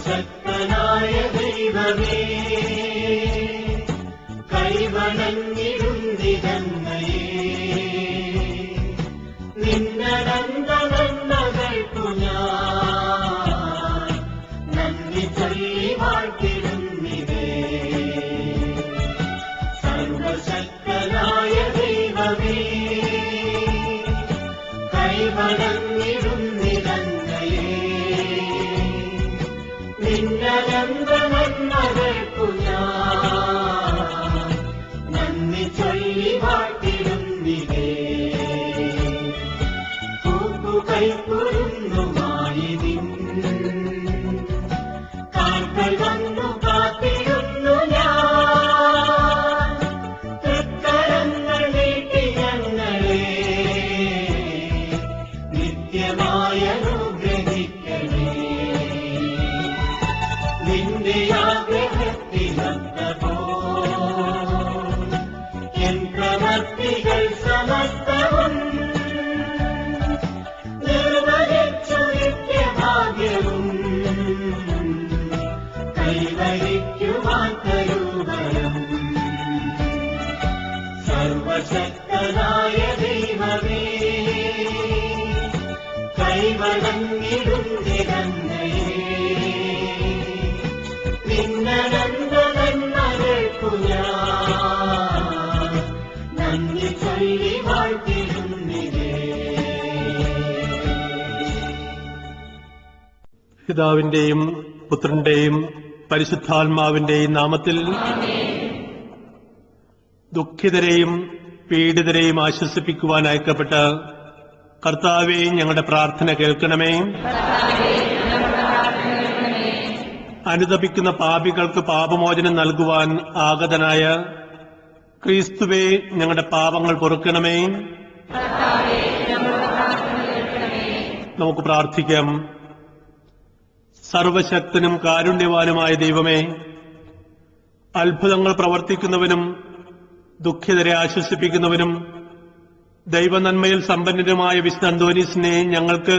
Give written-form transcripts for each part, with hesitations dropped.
സർവശക്തനായ ദൈവമേ, കൈവണങ്ങിടുന്നിതങ്ങയെ നിന്നനന്ത നന്മകൾക്കു ഞാൻ നന്ദി ചൊല്ലി വാഴ്ത്തിടുന്നിതേ. സർവശക്തനായ ദൈവമേ, കൈവണങ്ങിടുന്നിതങ്ങയെ നിന്നനന്ത നന്മകൾക്കു ഞാൻ നന്ദി ചൊല്ലി വാഴ്ത്തിടുന്നിതേ. കൈക്കുരുന്നുമായി നിൻ കാൽകൾ വന്നു കാത്തിരുന്നു ഞാൻ. തൃക്കരങ്ങൾ നീട്ടി ഞങ്ങളെ നിത്യമായി അനുഗ്രഹിക്കണേ. നിന്റെ ആഗ്രഹത്തിനൊത്തപോ എൻ പ്രവർത്തികൾ സമസ്തവും ഭാഗ്യവും കൈവരിക്കുവാൻ കരുവരം. സർവശക്തനായ ദൈവമേ, കൈവണങ്ങിടുന്നിതങ്ങയെ നിന്നനന്ത നന്മകൾക്കു ഞാൻ നന്ദി ചൊല്ലി വാഴ്ത്തിടുന്നിതേ. പിതാവിന്റെയും പുത്രന്റെയും പരിശുദ്ധാത്മാവിന്റെയും നാമത്തിൽ ദുഃഖിതരെയും പീഡിതരെയും ആശ്വസിപ്പിക്കുവാൻ അയക്കപ്പെട്ട കർത്താവേ, ഞങ്ങളുടെ പ്രാർത്ഥന കേൾക്കണമേ. അനുതപിക്കുന്ന പാപികൾക്ക് പാപമോചനം നൽകുവാൻ ആഗതനായ ക്രിസ്തുവേ, ഞങ്ങളുടെ പാപങ്ങൾ പൊറുക്കണമേ. നമുക്ക് പ്രാർത്ഥിക്കാം. സർവശക്തനും കാരുണ്യവാനുമായ ദൈവമേ, അത്ഭുതങ്ങൾ പ്രവർത്തിക്കുന്നവനും ദുഃഖിതരെ ആശ്വസിപ്പിക്കുന്നവനും ദൈവനന്മയിൽ സമ്പന്നരുമായ വിശുദ്ധ അന്തോനീസിനെ ഞങ്ങൾക്ക്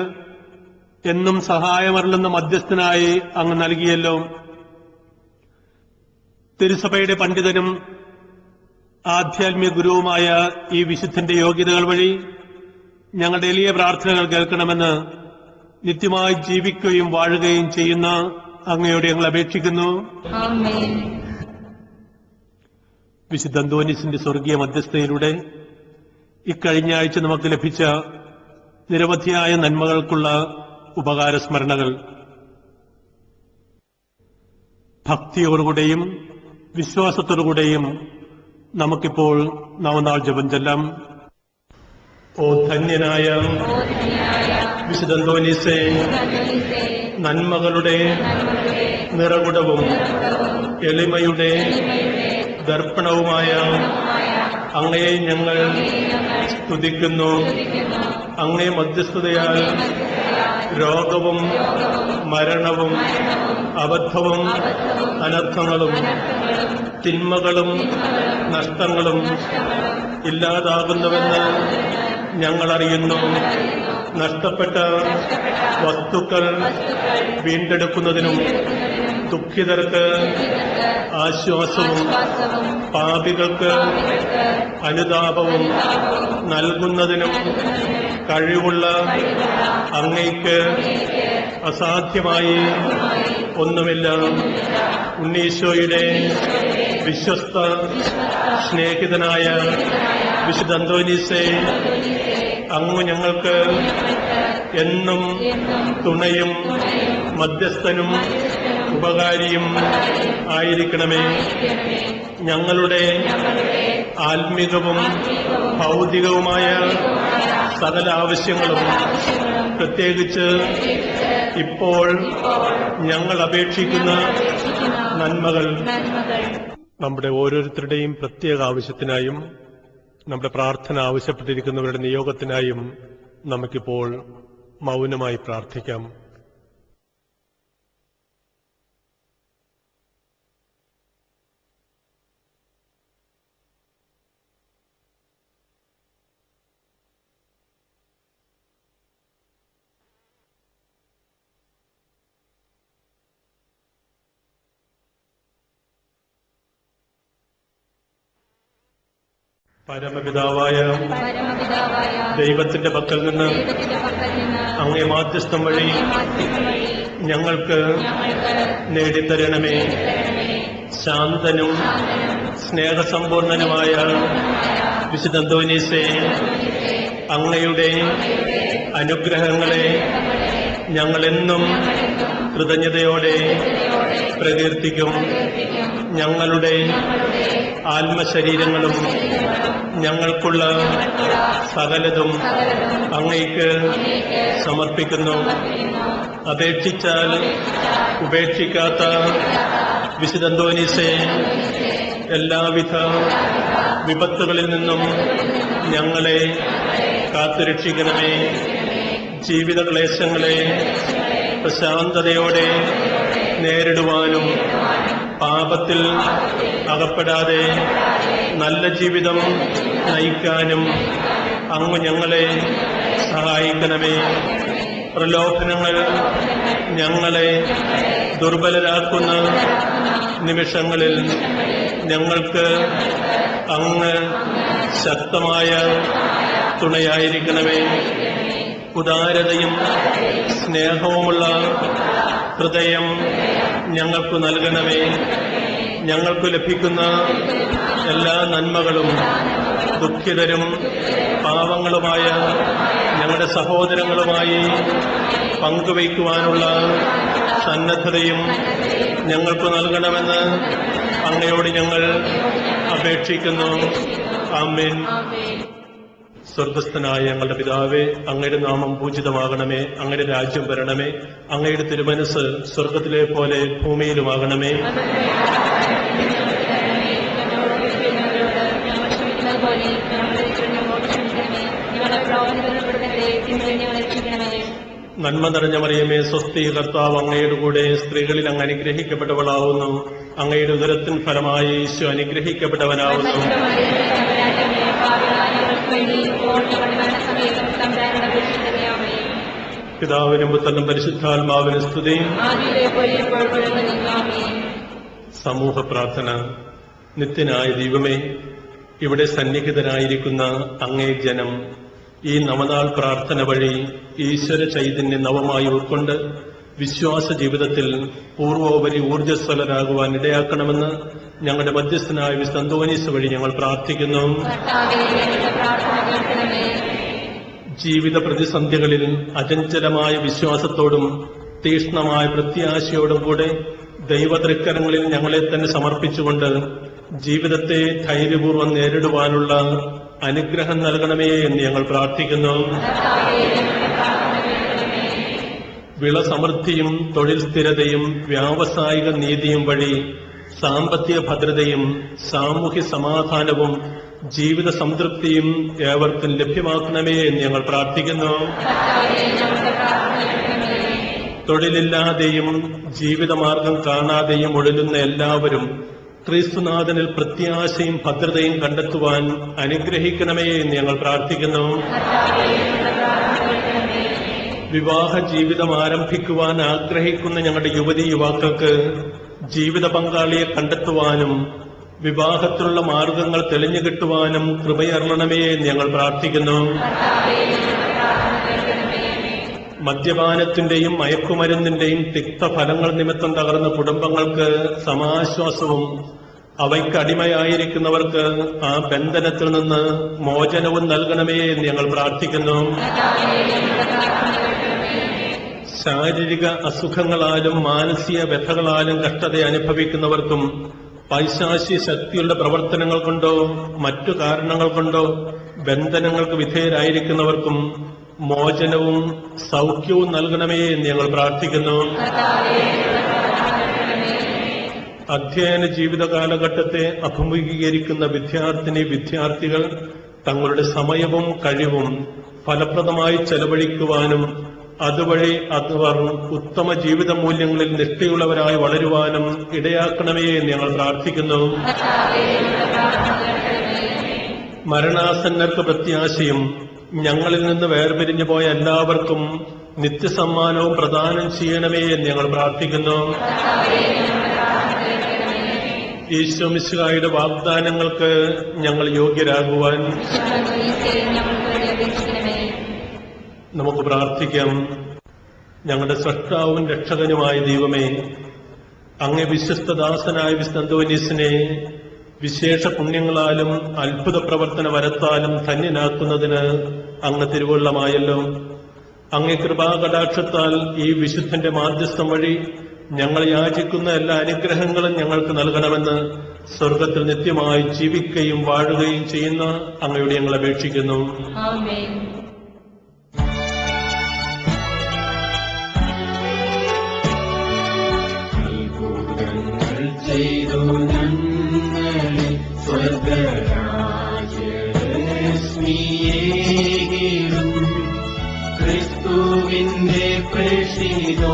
എന്നും സഹായമരുളുന്ന മധ്യസ്ഥനായി അങ്ങ് നൽകിയല്ലോ. തിരുസഭയുടെ പണ്ഡിതനും ആധ്യാത്മിക ഗുരുവുമായ ഈ വിശുദ്ധന്റെ യോഗ്യതകൾ വഴി ഞങ്ങളുടെ എളിയ പ്രാർത്ഥനകൾ കേൾക്കണമെന്ന് നിത്യമായി ജീവിക്കുകയും വാഴുകയും ചെയ്യുന്ന അങ്ങയോട് ഞങ്ങൾ അപേക്ഷിക്കുന്നു. വിശുദ്ധ അന്തോനീസിന്റെ സ്വർഗീയ മധ്യസ്ഥതയിലൂടെ ഇക്കഴിഞ്ഞ ആഴ്ച നമുക്ക് ലഭിച്ച നിരവധിയായ നന്മകൾക്കുള്ള ഉപകാരസ്മരണകൾ ഭക്തിയോടുകൂടെയും വിശ്വാസത്തോടുകൂടെയും നമുക്കിപ്പോൾ നവനാൾ ജപം ചൊല്ലാം. ഓ ധന്യനായ വിശുദ്ധ അന്തോനീസേ, നന്മകളുടെ നിറകുടവും എളിമയുടെ ദർപ്പണവുമായ അങ്ങയെ ഞങ്ങൾ സ്തുതിക്കുന്നു. അങ്ങേ മധ്യസ്ഥതയാൽ രോഗവും മരണവും അബദ്ധവും അനർത്ഥങ്ങളും തിന്മകളും നഷ്ടങ്ങളും ഇല്ലാതാകുന്നുവെന്ന് ഞങ്ങൾ അറിയുന്നു. നഷ്ടപ്പെട്ട വസ്തുക്കൾ വീണ്ടെടുക്കുന്നതിനും ദുഃഖിതർക്ക് ആശ്വാസവും പാപികൾക്ക് അനുതാപവും നൽകുന്നതിനും കഴിവുള്ള അങ്ങയ്ക്ക് അസാധ്യമായി ഒന്നുമില്ല. ഉണ്ണീശോയുടെ വിശ്വസ്ത സ്നേഹിതനായ വിശുദ്ധ അന്തോനീസേ, അങ്ങ് ഞങ്ങൾക്ക് എന്നും തുണയും മധ്യസ്ഥനും ഉപകാരിയും ആയിരിക്കണമേ. ഞങ്ങളുടെ ആത്മീകവും ഭൗതികവുമായ സകല ആവശ്യങ്ങളും, പ്രത്യേകിച്ച് ഇപ്പോൾ ഞങ്ങൾ അപേക്ഷിക്കുന്ന നന്മകൾ, നമ്മുടെ ഓരോരുത്തരുടെയും പ്രത്യേക ആവശ്യത്തിനായും നമ്മുടെ പ്രാർത്ഥന ആവശ്യപ്പെട്ടിരിക്കുന്നവരുടെ നിയോഗത്തിനായും നമുക്കിപ്പോൾ മൗനമായി പ്രാർത്ഥിക്കാം. പരമപിതാവായ ദൈവത്തിന്റെ പക്കൽ നിന്ന് അങ്ങേ മാധ്യസ്ഥം വഴി ഞങ്ങൾക്ക് നേടിത്തരണമേ. ശാന്തനും സ്നേഹസമ്പൂർണനുമായ വിശുദ്ധ അന്തോനീസേ, അങ്ങയുടെ അനുഗ്രഹങ്ങളെ ഞങ്ങളെന്നും കൃതജ്ഞതയോടെ പ്രകീർത്തിക്കും. ഞങ്ങളുടെ ആത്മശരീരങ്ങളും ഞങ്ങൾക്കുള്ള സകലതും അങ്ങയ്ക്ക് സമർപ്പിക്കുന്നു. അപേക്ഷിച്ചാൽ ഉപേക്ഷിക്കാത്ത വിശുദ്ധ അന്തോനീസേ, എല്ലാവിധ വിപത്തുകളിൽ നിന്നും ഞങ്ങളെ കാത്തുരക്ഷിക്കണമേ. ജീവിത ക്ലേശങ്ങളെ പ്രശാന്തതയോടെ നേരിടുവാനും പാപത്തിൽ അകപ്പെടാതെ നല്ല ജീവിതം നയിക്കാനും അങ്ങ് ഞങ്ങളെ സഹായിക്കണമേ. പ്രലോഭനങ്ങൾ ഞങ്ങളെ ദുർബലരാക്കുന്ന നിമിഷങ്ങളിൽ ഞങ്ങൾക്ക് അങ്ങ് ശക്തമായ തുണയായിരിക്കണമേ. ഉദാരതയും സ്നേഹവുമുള്ള ഹൃദയം ഞങ്ങൾക്ക് നൽകണമേ. ഞങ്ങൾക്ക് ലഭിക്കുന്ന എല്ലാ നന്മകളും ദുഃഖിതരും പാവങ്ങളുമായ ഞങ്ങളുടെ സഹോദരങ്ങളുമായി പങ്കുവയ്ക്കുവാനുള്ള സന്നദ്ധതയും ഞങ്ങൾക്ക് നൽകണമെന്ന് അങ്ങയോട് ഞങ്ങൾ അപേക്ഷിക്കുന്നു. ആമേൻ. സ്വർഗസ്ഥനായ ഞങ്ങളുടെ പിതാവേ, അങ്ങയുടെ നാമം പൂജിതമാകണമേ. അങ്ങയുടെ രാജ്യം വരണമേ. അങ്ങയുടെ തിരുമനസ് സ്വർഗത്തിലെ പോലെ ഭൂമിയിലുമാകണമേ. നന്മ നിറഞ്ഞ മറിയമേ, സ്വസ്തി, കർത്താവ് അങ്ങയുടെ കൂടെ, സ്ത്രീകളിൽ അങ്ങ് അനുഗ്രഹിക്കപ്പെട്ടവളാവുന്നു. അങ്ങയുടെ ഉദരത്തിൻ ഫലമായി ഈശോ അനുഗ്രഹിക്കപ്പെട്ടവനാവുന്നു. പിതാവിനും പുത്രനും പരിശുദ്ധാത്മാവിനും സ്തുതി. സമൂഹ പ്രാർത്ഥന. നിത്യനായ ദൈവമേ, ഇവിടെ സന്നിഹിതരായിരിക്കുന്ന അങ്ങേ ജനം ഈ നവനാൾ പ്രാർത്ഥന വഴി ഈശ്വര ചൈതന്യം നവമായി ഉൾക്കൊണ്ട് വിശ്വാസ ജീവിതത്തിൽ പൂർവോപരി ഊർജ്ജസ്വലരാകുവാൻ ഇടയാക്കണമെന്ന് ഞങ്ങളുടെ മധ്യസ്ഥനായ വിശുദ്ധ അന്തോനീസ് വഴി ഞങ്ങൾ പ്രാർത്ഥിക്കുന്നു. ജീവിത പ്രതിസന്ധികളിൽ അചഞ്ചലമായ വിശ്വാസത്തോടും തീക്ഷ്ണമായ പ്രത്യാശയോടും കൂടെ ദൈവതൃക്കരങ്ങളിൽ ഞങ്ങളെ തന്നെ സമർപ്പിച്ചുകൊണ്ട് ജീവിതത്തെ ധൈര്യപൂർവ്വം നേരിടുവാനുള്ള അനുഗ്രഹം നൽകണമേ എന്ന് ഞങ്ങൾ പ്രാർത്ഥിക്കുന്നു. വിളസമൃദ്ധിയും തൊഴിൽ സ്ഥിരതയും വ്യാവസായിക നീതിയും വഴി സാമ്പത്തിക ഭദ്രതയും സാമൂഹ്യ സമാധാനവും ജീവിത സംതൃപ്തിയും ഏവർക്കും ലഭ്യമാക്കണമേ എന്ന് ഞങ്ങൾ പ്രാർത്ഥിക്കുന്നു. തൊഴിലില്ലാതെയും ജീവിതമാർഗം കാണാതെയും ഉഴലുന്ന എല്ലാവരും ക്രിസ്തുനാഥനിൽ പ്രത്യാശയും ഭദ്രതയും കണ്ടെത്തുവാൻ അനുഗ്രഹിക്കണമേ എന്ന് ഞങ്ങൾ പ്രാർത്ഥിക്കുന്നു. വിവാഹ ജീവിതം ആരംഭിക്കുവാൻ ആഗ്രഹിക്കുന്ന ഞങ്ങളുടെ യുവതീ യുവാക്കൾക്ക് ജീവിത പങ്കാളിയെ കണ്ടെത്തുവാനും വിവാഹത്തിലുള്ള മാർഗങ്ങൾ തെളിഞ്ഞു കിട്ടുവാനും കൃപയരുളണമേ എന്ന് ഞങ്ങൾ പ്രാർത്ഥിക്കുന്നു. മദ്യപാനത്തിന്റെയും മയക്കുമരുന്നിന്റെയും തിക്തഫലങ്ങൾ നിമിത്തം തകർന്ന കുടുംബങ്ങൾക്ക് സമാശ്വാസവും അവയ്ക്ക് അടിമയായിരിക്കുന്നവർക്ക് ആ ബന്ധനത്തിൽ നിന്ന് മോചനവും നൽകണമേ എന്ന് ഞങ്ങൾ പ്രാർത്ഥിക്കുന്നു. ശാരീരിക അസുഖങ്ങളാലും മാനസിക വ്യഥകളാലും കഷ്ടത അനുഭവിക്കുന്നവർക്കും പൈശാചിക ശക്തിയുടെ പ്രവർത്തനങ്ങൾ കൊണ്ടോ മറ്റു കാരണങ്ങൾ കൊണ്ടോ ബന്ധനങ്ങൾക്ക് വിധേയരായിരിക്കുന്നവർക്കും മോചനവും സൗഖ്യവും നൽകണമേ എന്ന് ഞങ്ങൾ പ്രാർത്ഥിക്കുന്നു. അധ്യയന ജീവിത കാലഘട്ടത്തെ അഭിമുഖീകരിക്കുന്ന വിദ്യാർത്ഥികൾ തങ്ങളുടെ സമയവും കഴിവും ഫലപ്രദമായി ചെലവഴിക്കുവാനും അതുവഴി അവർ ഉത്തമ ജീവിത മൂല്യങ്ങളിൽ നിഷ്ഠയുള്ളവരായി വളരുവാനും ഇടയാക്കണമേ എന്ന് ഞങ്ങൾ പ്രാർത്ഥിക്കുന്നു. മരണാസന്നർക്ക് പ്രത്യാശയും ഞങ്ങളിൽ നിന്ന് വേർപിരിഞ്ഞു പോയ എല്ലാവർക്കും നിത്യസമ്മാനവും പ്രദാനം ചെയ്യണമേ എന്ന് ഞങ്ങൾ പ്രാർത്ഥിക്കുന്നു. ഈശോ മിശിഹായുടെ വാഗ്ദാനങ്ങൾക്ക് ഞങ്ങൾ യോഗ്യരാകുവാൻ നമുക്ക് പ്രാർത്ഥിക്കാം. ഞങ്ങളുടെ സ്രഷ്ടാവും രക്ഷകനുമായ ദൈവമേ, അങ്ങേ വിശ്വസ്തദാസനായ വിശുദ്ധ അന്തോനീസിനെ വിശേഷ പുണ്യങ്ങളാലും അത്ഭുത പ്രവർത്തന വരത്താലും ധന്യനാക്കുന്നതിന് അങ്ങ് തിരുവുള്ളമായല്ലോ. അങ്ങേ കൃപാകടാക്ഷത്താൽ ഈ വിശുദ്ധന്റെ മാധ്യസ്ഥം വഴി ഞങ്ങൾ യാചിക്കുന്ന എല്ലാ അനുഗ്രഹങ്ങളും ഞങ്ങൾക്ക് നൽകണമെന്ന് സ്വർഗത്തിൽ നിത്യമായി ജീവിക്കുകയും വാഴുകയും ചെയ്യുന്ന അങ്ങയോട് ഞങ്ങൾ അപേക്ഷിക്കുന്നു. ആമേൻ. ചെയ്തു ഞങ്ങളെ സ്വർഗരാജ്യരശ്മിയേകിടും ക്രിസ്തുവിന്റെ പ്രേഷിതോത്തമാ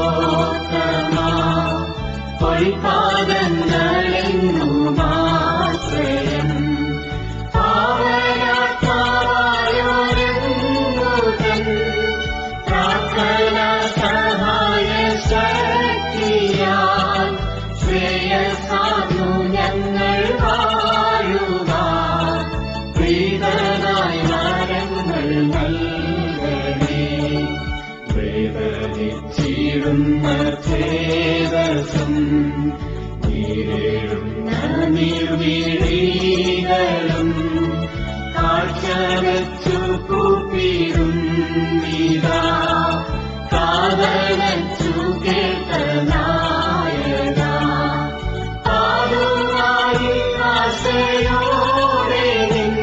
പൊൽപാദങ്ങളെങ്ങുമാശ്രയം പാവനാത്മാവായോരങ്ങുതൻ പ്രാർത്ഥന സഹായ ശക്തിയാൽ ശ്രേയസാധു ഞങ്ങൾ വാഴുവാൻ പ്രീതനായി വരങ്ങൾ നൽകണേ. വേദനിച്ചിടുന്ന ചേതസും നീരേഴുന്ന നിർവീഴികളും കാഴ്ചവച്ചു കൂപ്പിടും നീതാ കാതലച്ചു കേട്ട നായക പാടുമായി ആശയോടെ നിൻ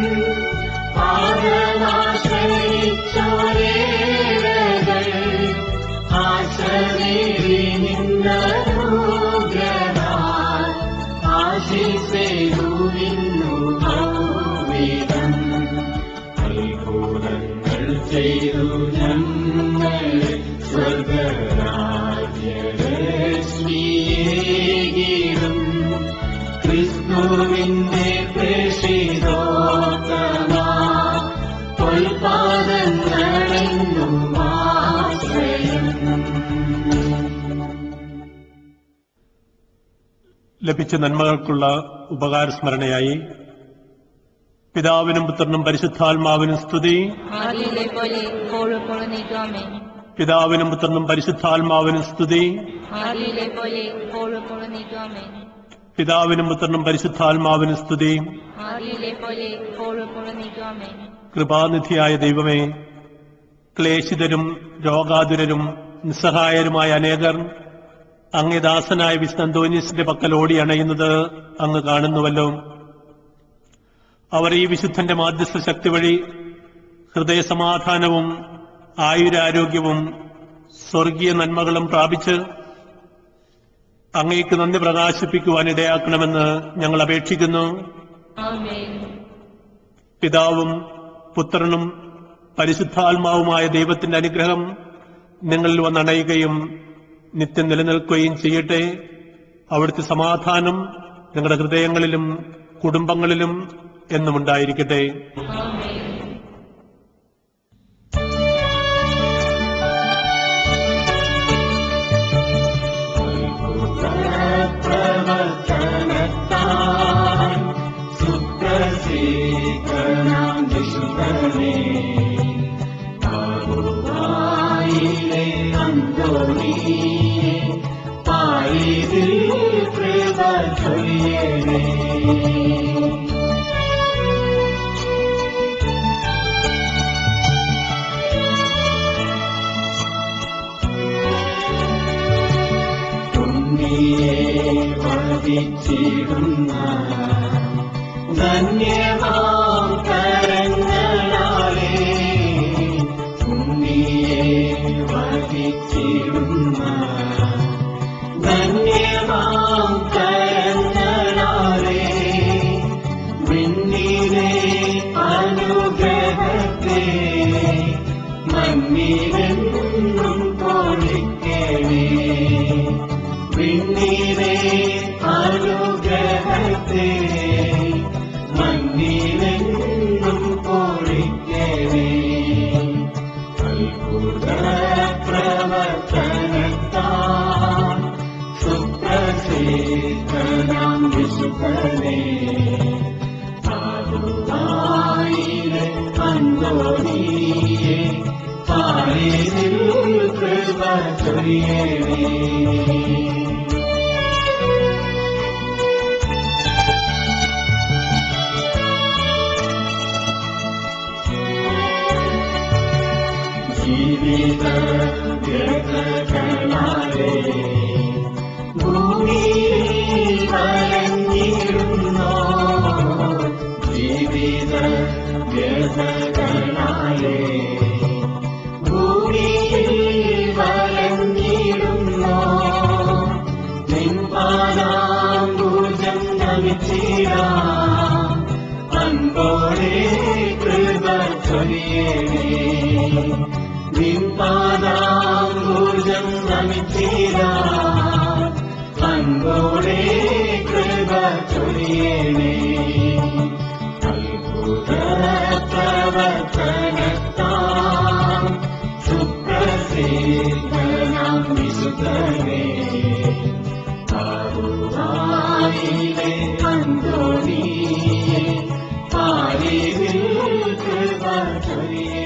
പാദമാശ്രയിച്ചോരേകൾ ആശനേറി നിന്നനുഗ്രഹാൽ ആശിസേതു നിന്നു ഭൗവിധം അത്ഭുതങ്ങൾ ചെയ്തു ഞങ്ങളെ സ്വർഗരാജ്യരശ്മിയേകിടും ക്രിസ്തുവിന്റെ പ്രേഷിതോത്തമാ പൊൽപാദങ്ങളെങ്ങുമാശ്രയം. ലഭിച്ച നന്മകൾക്കുള്ള ഉപകാരസ്മരണയായി പിതാവിനും പുത്രനും പരിശുദ്ധാത്മാവിനും സ്തുതി. ആദിയിലെ പോലെ ഇപ്പോഴും എപ്പോഴും നീക്കും. ആമേൻ. പിതാവിനും പുത്രനും പരിശുദ്ധാത്മാവിനും സ്തുതി. ആദിയിലെ പോലെ ഇപ്പോഴും എപ്പോഴും നീക്കും. ആമേൻ. പിതാവിനും പുത്രനും പരിശുദ്ധാത്മാവിനും സ്തുതി. ആദിയിലെ പോലെ ഇപ്പോഴും എപ്പോഴും നീക്കും. ആമേൻ. കൃപാനിധിയായ ദൈവമേ, ക്ലേശിതരും രോഗാതുരരും നിസ്സഹായരുമായ അനേകർ അങ്ങേ ദാസനായ വിശുദ്ധ അന്തോനീസിന്റെ പക്കൽ ഓടി അണയുന്നത് അങ്ങ് കാണുന്നുവല്ലോ. അവർ ഈ വിശുദ്ധന്റെ മാധ്യസ്ഥ ശക്തി വഴി ഹൃദയസമാധാനവും ആയുരാരോഗ്യവും സ്വർഗീയ നന്മകളും പ്രാപിച്ച് അങ്ങേക്ക് നന്ദി പ്രകാശിപ്പിക്കുവാൻ ഇടയാക്കണമെന്ന് ഞങ്ങൾ അപേക്ഷിക്കുന്നു. ആമേൻ. പിതാവും പുത്രനും പരിശുദ്ധാത്മാവുമായ ദൈവത്തിന്റെ അനുഗ്രഹം നിങ്ങളിൽ വന്നണയുകയും നിത്യം നിലനിൽക്കുകയും ചെയ്യട്ടെ. അവിടുത്തെ സമാധാനം നിങ്ങളുടെ ഹൃദയങ്ങളിലും കുടുംബങ്ങളിലും എന്നും ഉണ്ടായിരിക്കട്ടെ. ആമേൻ. പ്രവർത്തനത്താൽ സുപ്രസിദ്ധനാം വിശുദ്ധനേ പാറുവായിലെ അന്തോണിയെ പാരിതിൽ കൃപ ചൊരിയണേ. വധിച്ചിടുന്ന ധന്യമാം കരങ്ങളാലേ ഉണ്ണിയെ വധിച്ചിടുന്ന ധന്യമാം കരങ്ങളാലേ വിണ്ണിലെ അനുഗ്രഹത്തെ മണ്ണിലെന്നും പൊളിക്കണേ. വിണ്ണിലെ അനുഗ്രഹത്തെ മണ്ണിലെന്നും പൊളിക്കണേ. അത്ഭുത പ്രവർത്തനത്താൽ സുപ്രസിദ്ധനാം വിശുദ്ധനേ ആദുവായിലെ അന്തോണിയേ പാരിതിൽ കൃപ ചൊരിയണേ ജീവിത വ്യഥകളാലേ ഭൂമിയിൽ വലഞ്ഞിരുന്നോ ജീവിത വ്യഥകളാലേ ഭൂമിയിൽ വലഞ്ഞിരുന്നോ നിൻ പാദാംബുജം നമിച്ചിടാം അൻപോടെ കൃപ ചൊരിയണേ നിൻ പാദാംബുജം നമിച്ചിടാം അൻപോടെ കൃപ ചൊരിയണേ അത്ഭുത പ്രവർത്തനത്താം സുപ്രസിദ്ധനാം വിശുദ്ധനേ ആദുവായിലെ അന്തോണിയേ പാരിതിൽ കൃപ ചൊരിയണേ